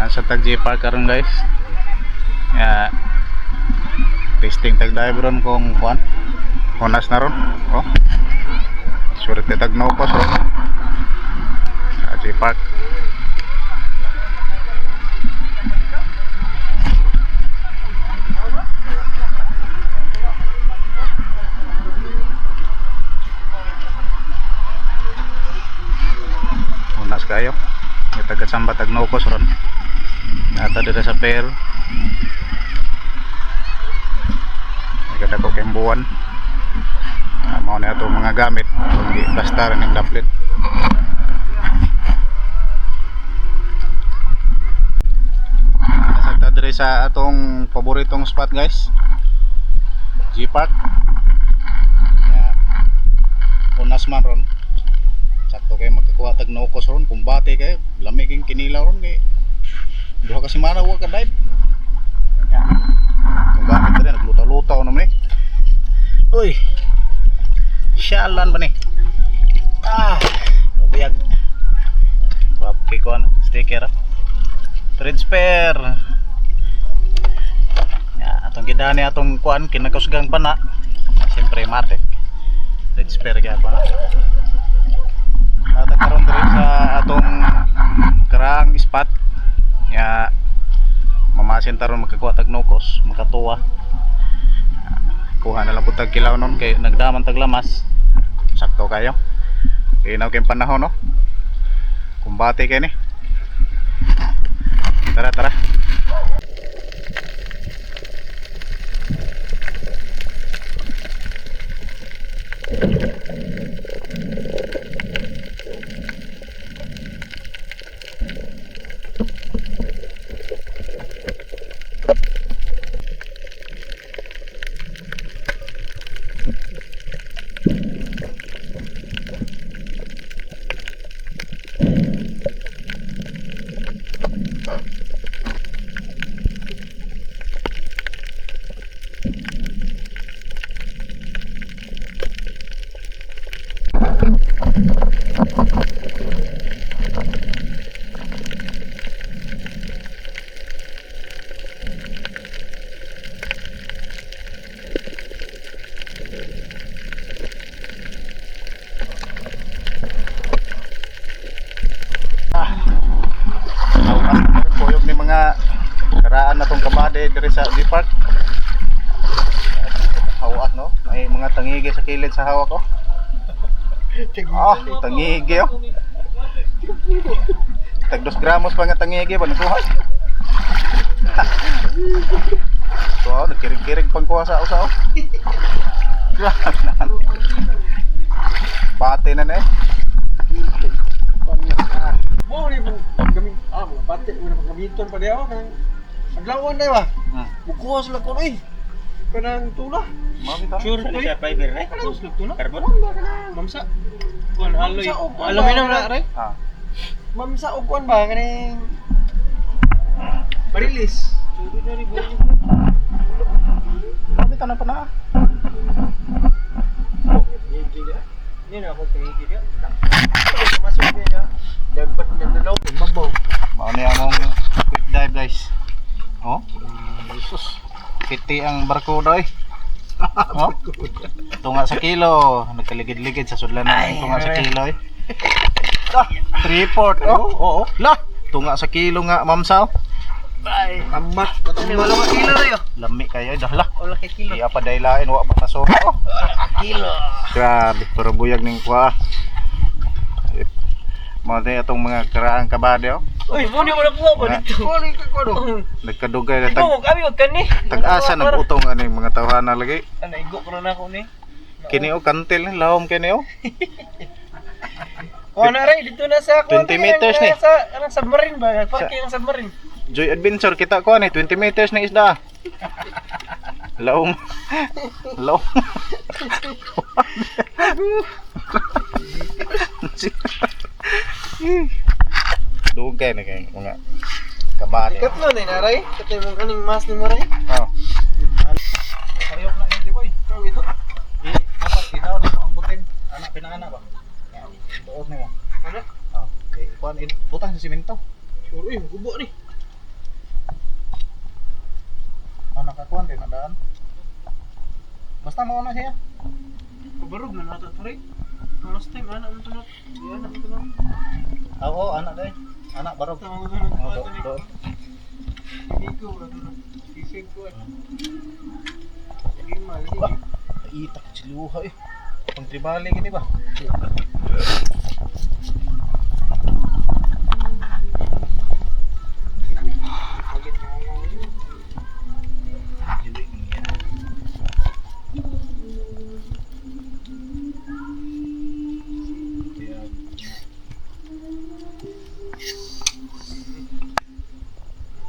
Nasa tag J-Park karon guys. Ya, testing tag dive ron kung kuan. Honas na ron. Oh. Sure tag no pas ron. Sa J-Park. Honas kayo. Tagat samba tag no pas ron. Nata dito sa pair. Nagada ko kayong buwan. Mao na ito mga gamit. Hindi plaster ng daplit. Nasagta diri sa atong paboritong spot guys. J-Park. Unas man ron. Sakto kayo magkakuha tag naukos ron. Kung bati kayo, lami kayong kinilaw ron kayo. Duha ka semana huwag ka dive. Itong gamit na rin, naglutaw-lutaw naman eh. Uy, syalan ba ni? Mabiyag. Babaki ko ano, sticker ah. Thread spare. Atong gidani atong kuan, kinakusgang pa na. Siyempre matik. Thread spare kaya pa na. Karon diri sa atong karang spot. Ya mamasin taron magkakuha tag nukos, makatuwa. Kuha na lang po tag kilaw nun kay nagdaman tag lamas. Sakto kayo. Inaw kayong panahon no. Kumbate kayo ni. Tara tara. Kuyog ni mga karaan na tong kabade diri sa J-Park. Hawak no, may mga tangigi sa kilid sa hawak ko. Tangigi oh. Tag 2 gramos pa nga tangigi ba nakuha? So, nagkirig-kirig pang kuha sa usaw. Bate na na eh. Mo ni kami mga pati mo na gamiton pa diaw nang adlawan day ba. Bukuha sila ko eh. Kanang tula. Sure to siya fiber right. Kanang tula. Carbon ba kana? Mamsa. Kuan aloy. Aluminum na right? Mamsa og kuan ba kaning barilis. Sure na ri bo. Kami tanong pa na. Ni na ako tingin dia. Masuk dia. Dapat nandalaw mabaw. Mao ni among quick dive guys. Oh. Jesus. Kiti ang barkuda eh. Oh. Tunga sa kilo, nagkaligid-ligid sa sudlanan ng tunga sa kilo eh. 3/4 oh. Oo. La, tunga sa kilo nga, Ma'am Sao. Bye. Amat, wala ka kilo na yo. Lami kayo, dahla. Wala ka kilo. Iya pa daylain wa pa naso. Oh. Kilo. Grabe, pero buyag ning kuha. Mga tayo itong mga karaang kabade oh. Uy, muna mo na kuha ba dito? Muna ka ko no. Nagkadugay na Ikaw, kami huwag ka ni. tag-asa nag-utong ano yung mga tawhana lagi. Ano, igo ko na ako ni. Kini o kantil, lahom kini o. Kuha na rin, dito na sa 20 meters ni. Anong submarine ba? Parking ng submarine. Joy Adventure, kita ko ni 20 meters na isda. Lahom. Lahom. Dugay na kayo mga kabade. Ikat mo na inaray. Katay mo kaning mas ni Maray. Oh. Kariyok na hindi boy. Ikaw ito. Dapat kinaw na mo ang butin. Anak pinangana ba? Tuod nimo. Ano? Oh, okay. Kuan butang sa simento. Sure, gubo ni. kuan din nadaan. Basta mo na siya. Kabarog na nata to rin. Last time, anak mo tunod. Anak mo tunod. Oo, anak day. Anak barog. Tama mo tunod. Oh, doon. Hindi ko, sisig ko. Lima, lima. Itak siluha eh. Pang tribali gini ba?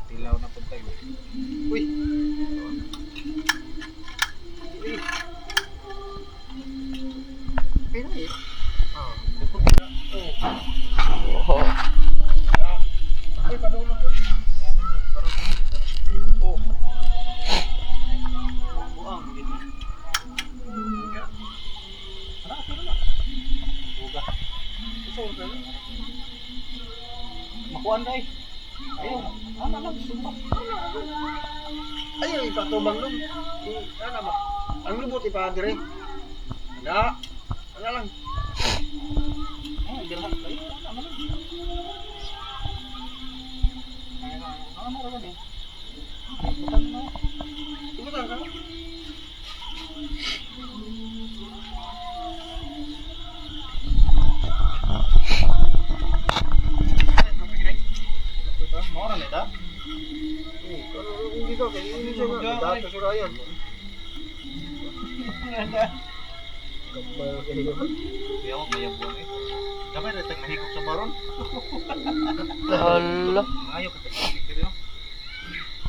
Tilaw na po tayo. Uy! Okay na eh. Oh. Uy, padong lang po. Oh. Buang, gini. Ano, pero na. Buga. Gusto ko tayo. Makuhaan na eh. Ayun. Ano lang, sumbak. Ayun, ipatubang nun. Ano ba? Ang lubot ipadire. Ada. Ano lang. Bilhan kayo. Ano lang. Ano mo rin eh. Butang mo. Butang ka? Mora na ita. Pero hindi ka, kaya hindi siya nga. Dati si Ryan. Kaya mo mayabon eh. Kamay na tag nahikop sa baron. Hala. Ayaw ka tag kiri no.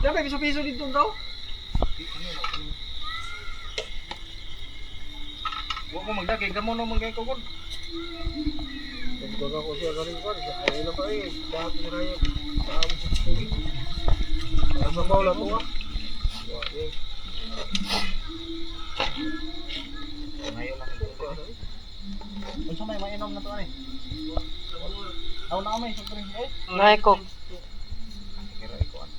Dapat piso-piso dito daw. Wa mo magdagay gamon no magay ko kon. Pagbaga ko siya galing ko. Ay lang pa eh. Dati si Ryan. Paabot sa tubig. Ang sabaw lang mo ah. Ngayon lang ito. Unsa may mainom na to ani? Aw na may siyempre. Eh. Nay ko. Kira ko an.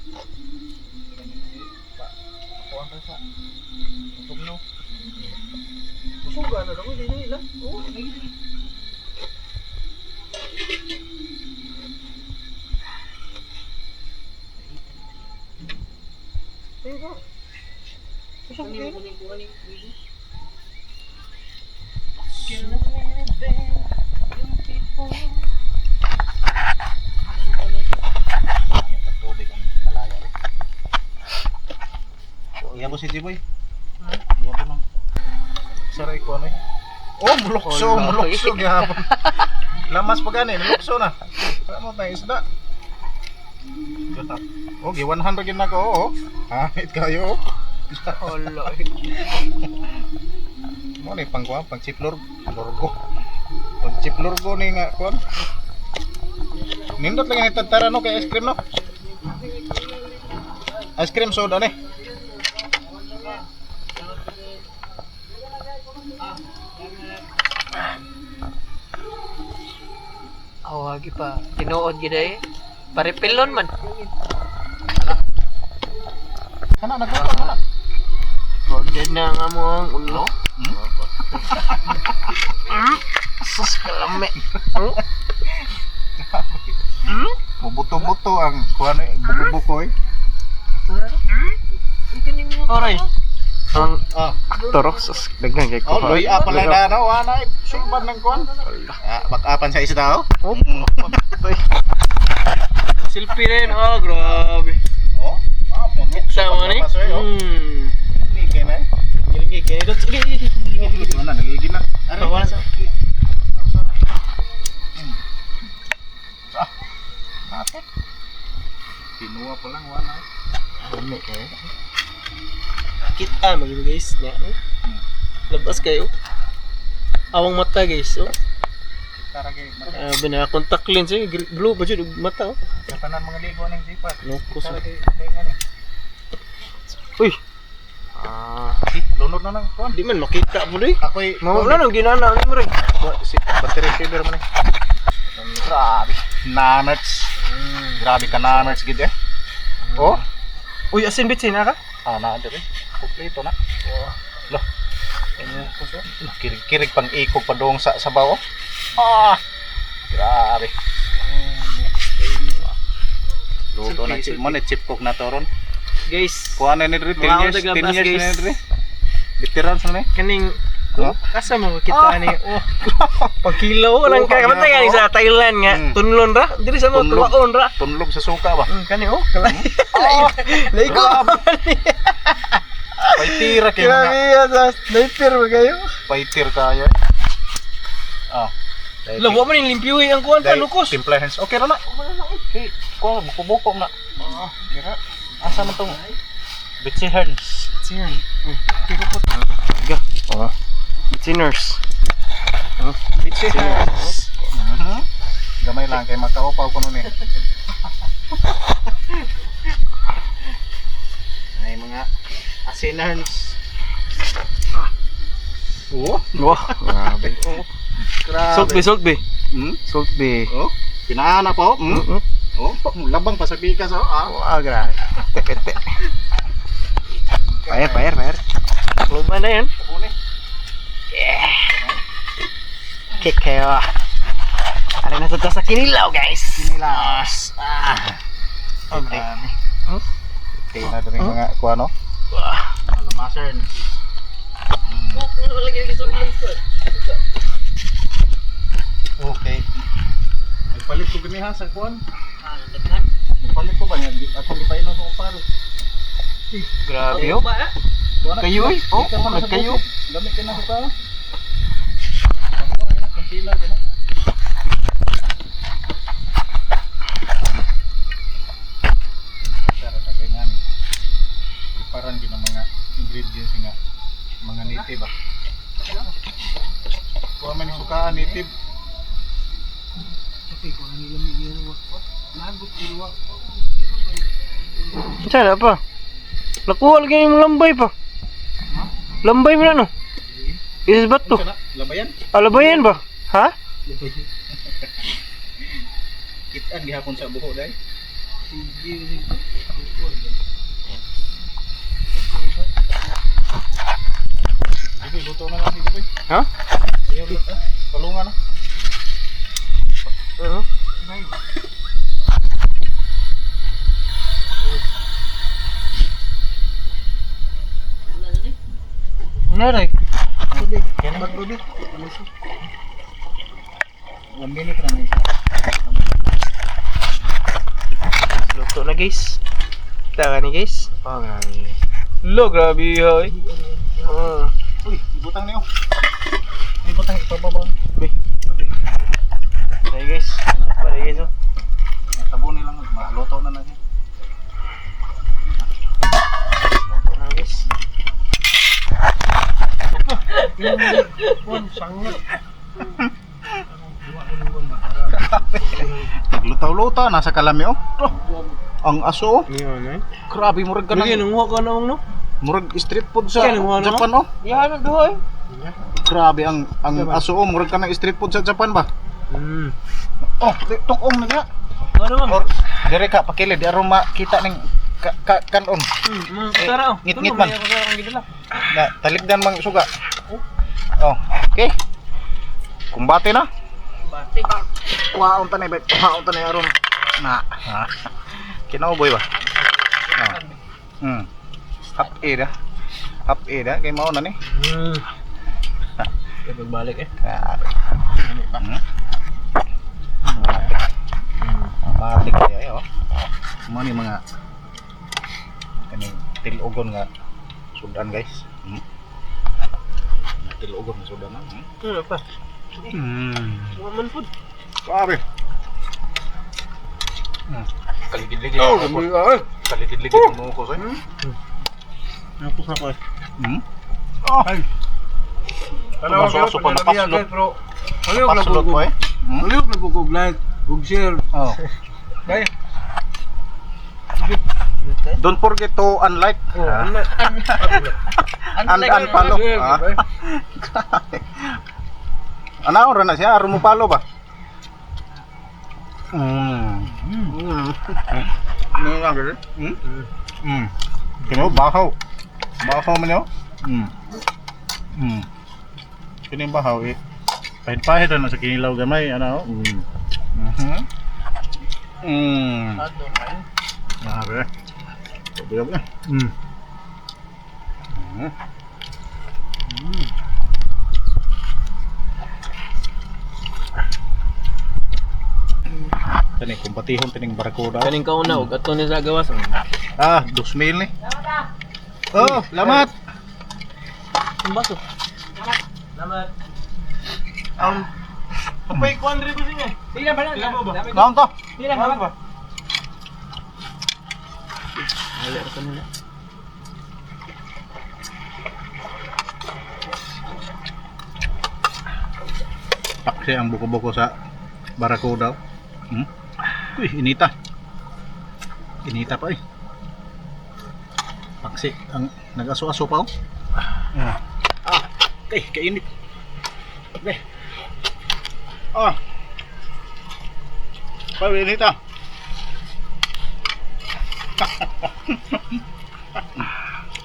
Kuan ra sa. Tugno. Suga na daw. Hindi nila. Oo, lagi. Ayo ka. Kusang kayo. Tubig ang malaya. Iya mo si Jiboy. Iya mo nang saray ko ano eh. Oh, mulokso gyapon. Lamas pa gani, mulokso na. Ano tayo isda? Jota. Oh, gi 100 gid nako, oh. Hamit kayo. Hala. Mo ni pang kuan, pang chiplor, lorgo. Pag chiplorgo ni nga kuan. Nindot lagi ni tantara no kay ice cream no. Ice cream soda ni. Awagi pa. Tinuod gid ay. Paripilon man. Kana nagkuan mo na. Roded na nga mo ang ulo. Sus kalame. Buto-buto ang kuan eh, buko-buko eh. Oray. Ang Ah, aktor sus dagang kay ko. oh, loy apa lang na no, ana sulban ng kuan. Ah, bakapan sa isda oh. Oh. Selfie rin. Oh, grabe. Oh, mo Sama ni. Ni kena. Ngilingi kaya ito. Sige. Mana nagigin na. Are. Wala sa. Bakit? Kinuha pa lang wala. Dami kayo. Kita mga guys. Labas kayo. Awang mata guys. Oh. Taragay. Bina contact lens eh. Blue ba dyan? Mata oh. Kapanan mga ligo ng jipat. No, kuso. Taragay nga ni. Uy. Lunod na lang kuan. Di man makita mo rin. Ako'y Mawala nang ginana ni mo rin. si battery saver man eh. Grabe. Nanats. Grabe ka nanats gid eh. Oh, Uy, asin bitsin na ka? Na dire. Kompleto na. Lo. Kirig pang ikog pa doong sa sabaw. Grabe. Luto na chip mo, chip cook na to ron. Guys, Kuha na ni Dre, 10 years, 10 years na ni Dre. Veteran sa ni. kaning Oh? asa mo kita ni pag kilo lang ka kamantay nga sa Thailand nga tunlon ra diri sa mo Tunlog. tuwaon ra Tunlog sa suka ba? kani kalay lay ko Paitira kayo grabe mga. sa sniper ba kayo Paitir kayo. lawa man yung limpyuhi ang kuwan pa lukos Timplahan. Okay ra na. Okay. Kuha buko-buko na. Gira. Asa man tong Bitsy Herns. siyan kiko po sinners Bitsy Herns. Gamay lang kay makaupaw ko nun eh. Ay mga asinarns. wah grabe Grabe. salt be Hmm? salt be Oh, pinahanap pa oh. Oh, labang pa sa bigas oh. wah grabe tepete Pair. Lumayan na yan. Yeah. Kick kayo. Alin na sa kinilaw, guys. Kinilas. Oh, grabe. Okay na rin mga kuha no. Wah. Lumasern. Okay. Nagpalit ko gani ha sa kuan. Nagpalit ko ba yan? Ako di pa ino sa paro. Grabe yo. Kayo eh. Oh, nagkayo. Gamit ka na sa paro. Parang din ang mga ingredients nga mga native ah. Kuha man yung sukaan native. Sana pa. Nakuha lagi yung lambay pa. Lambay mo na no? Is ba't to? Labayan. Alabayan ba? Ha? Kitaan gihapon sa buho dai. Sige, luto na lang sige boy. Ha? Ayaw luto. Palungan na. Ano? Naray. Yan ang baby. 1 minute na isa. Luto na guys. Kita ka ni guys. Oh, grabe. Lo, grabe hoy. Uy, ibutang niyo. Ibutang ipababa. Hey guys. Pare guys oh. Tabunin lang, maluto na natin. Luto na guys. Naglutaw-luta nasa kalami oh. Ang aso oh. Ngayon eh. Grabe murag ka Lagi ng nung ka na no. murag street food sa Kaya nung ano? Japan oh. Yan ang duhoy. Grabe ang aso oh, murag ka ng street food sa Japan ba? Oh, tukong na niya. Ano man? Or dire ka pakili di aron makita ning kanon. Tara oh. Ngit-ngit man. Gidala. Na taligdan mang suga. Oh, okay. Kumbate na. Batik. Kuhaon tanay ba? Kuhaon tanay aron na. Kinauboy ba? Oh. Half A dah. Half A dah kay mao na ni. Kapag balik eh. Matik kaya oh. Mo ni mga kani tilugon nga sudan guys. Tilugon nga sudan na. Ano pa? Waman food. Grabe. Kaligid-ligid. Oh, gamay ka eh. Kaligid-ligid mo ko sa. Napos na ko eh. Ay. Tumaso pa napaslot. Pero haliyog na Paslot ko bugog. eh. Haliyog na bugog like ug share. Oh. Kaya Don't forget to unlike. Unfollow. Ano ra na siya? Aron mo follow ba? Ano lang gani? Kino bahaw. Bahaw man yo. Kini bahaw eh. Pahit-pahit na sa kinilaw gamay ano. Grabe. Grabe. Kani kumpatihon tining barakuda. Kaning kauna, ug ato ni sa gawas. 2,000 ni. Oh, lamat. Ang baso. Salamat. Kapay ko Andre ko siya. Sila ba na? Kaon to. Sila ba? Wala ka nila. Paksi ang buko-buko sa barakuda. Uy, inita. Inita pa eh. Paksi ang nag-aso-aso pa oh. Okay, kainit. Okay. Pa inita.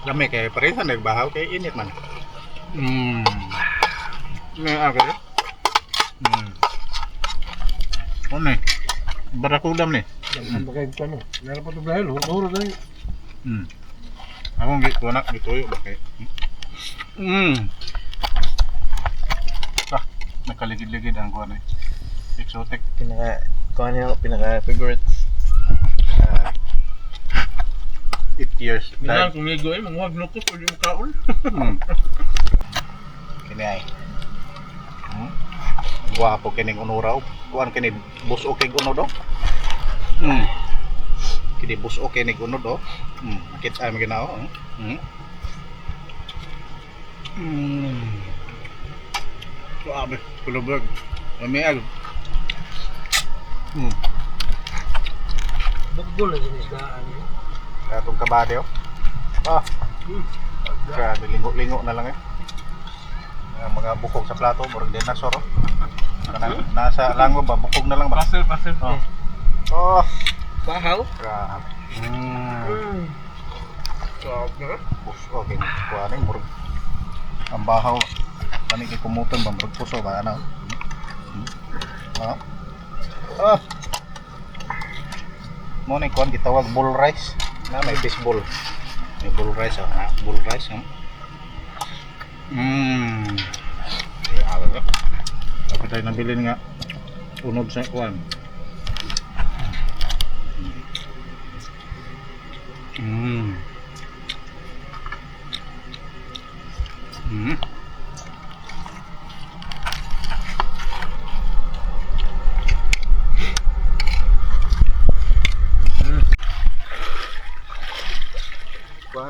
Lami kay pareha nagbahaw kay init man. Ako. Ano eh? Barakudam ni. Ang bagay ko ano. Meron pa ito dahil. Huro na yun. Akong gito na gituyo ba kay? Nakaligid-ligid ang kuan eh. Exotic. Pinaka favorites. 8 years. Minang kumigo eh, manguhag nukos o di mo kaon. Kini ay. Guwapo kining unuraw. Kuan kini bus okay uno do. Kini bus okay ni uno do. Makit ay maginao. Suabe, kulubag. Amiag. Bugol na din isda ano. Katong kabade oh. Grabe, lingo-lingo na lang eh. Ang mga bukog sa plato, murag dinosaur oh. Nasa lango ba, bukog na lang ba? Pasel. Oh, Bahaw. grabe. Bus, okay, kuha na murag. Ang bahaw, panig kumutan ba, murag puso ba, ano? Mo ni kuan gitawag bull rice. Na may baseball. May bull rice bull rice. Ako tayo nabilin nga unod sa kuan.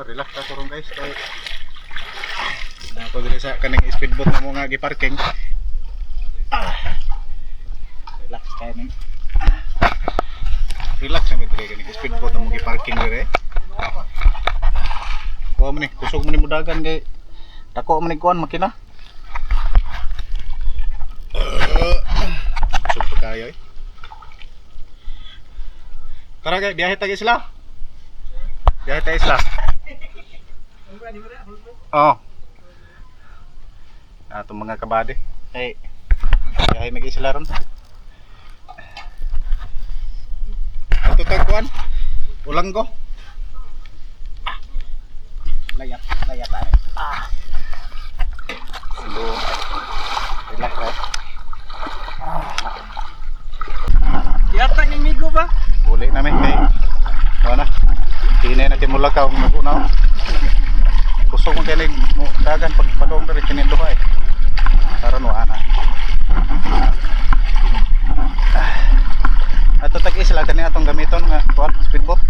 Relax ka turong guys kay ako dili sa kaning speedboat na mo nga giparking. Relax kay ni. Relax na mi diri kaning speedboat na mo giparking dire. Kuha man ni kusog man ni mudagan kay dako man ni kuan makina. Kusog pa kayo eh. Tara kay biyahe tayo sila. Biyahe tayo sila. Atong mga kabady ay kaya mag-isla ron. Ato tagkuan ulanggo. Layat tayo. So, relax right. Yata ni migo ba? Uli namin kay ano na. Hinay natin mula ka mag-unaw. Kusog mo kinig mo dagan pag padong dari kinin duha eh. Karon wa ana. Ato tag isla kani atong gamiton nga kuan speedboat.